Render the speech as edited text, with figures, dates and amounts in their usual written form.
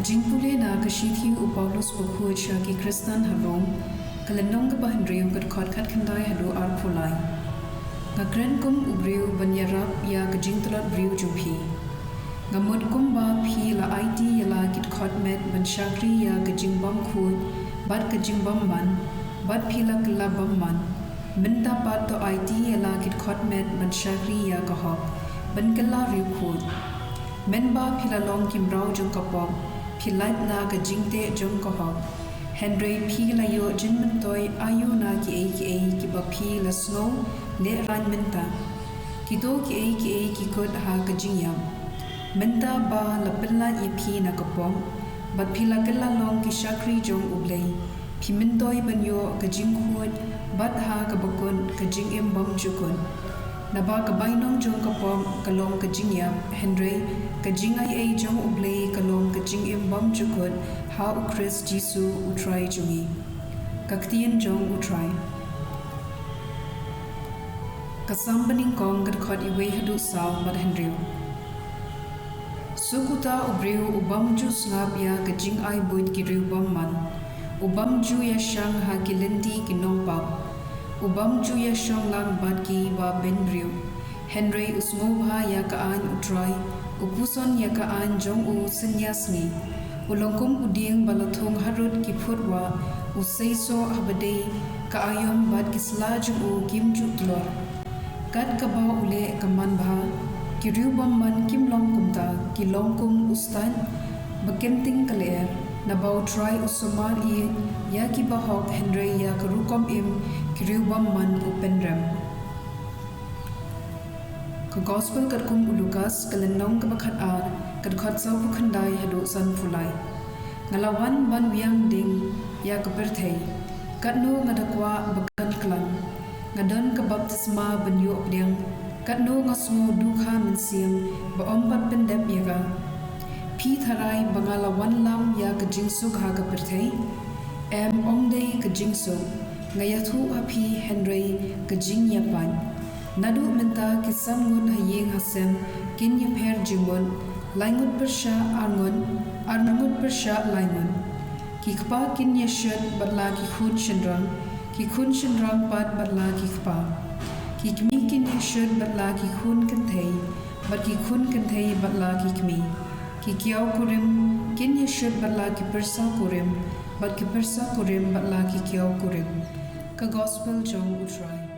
jingpule na kashithi Paulus bakhuid ki Kristan harom kalenong bahendriu kat khandai hadu phulai ngagren kum ubriu banyarap ya jingtap briu jumpi ngamut kum ba phi la IT yala kit khotmet ban shakri ya jingbam khud bat jingbam man bat phi la klabam man minta pat to IT yala kit khotmet ban shakri ya kahok ban kala riu khud men ba phi la long kim rau jong kapok phi lait na jingte jong kahok Henry phi la yo jinmut toy ayu na ki ba phi la snow le ran minta ki do ki kod ha jingyam minta ba la pilla ye phi na kapom bat phi la kala long ki shakri jong Blei phi min toy ban yo jinghuid bat ha bakun jingem bam jukun naba bainong jong kapom kalong jingyam Henry jingai jong Blei kalong jingem bam jukun ha Khrist Jisu Trai jungi ktien jong Trai kasam baning kong khot iwe hadu saw bat Henry sukuta ubriu ubam ju snap ya jingai buit ki riu bam man ubam ju ya shang ha kilendi ki nongpop ubam ju ya shong lang bat ki ba ben riu Henry usngobha ya kaan Trai puson ya kaan jong sngi ulongkum uding balathong harut ki phutwa useiso habade kaayom bat kisla ju kimju tlor kat kaba ule kaman bha kiriu bam man kim long kumta ki long kum ustan bakenting kaler nabau Trai usomar I ya ki bahok Henry ya karukom im kiriu bam man upenram ka gospel kat kum Lukas kalenong bakhat ar kat khat saw khandai hadu san phulai ngalawan ban wiang ding ya kaperthei katno ngadakwa bakan klan ngadon ka baptisma banyu opdeng katno ngasmo dukha mynsiem ba ompat pendep yaga phi tharai bangalawan lam ya jingsuk ha kaperthei omdei jingsuk ngayathu aphi Henry jingyapan nadu menta kisangun hayeng hasem kin yamher jingmut laingut persha arngut persha laingun ki khpa kin yeshet batla ki khun shinrang pat batla ki khpa ki kmi kin yeshet batla ki khun kanthei bat ki khun kanthei batla ki kmi ki kiau kurim kin yeshet batla ki persa kurim bat ki persa kurim batla ki kiau kurim ka gospel jong Trai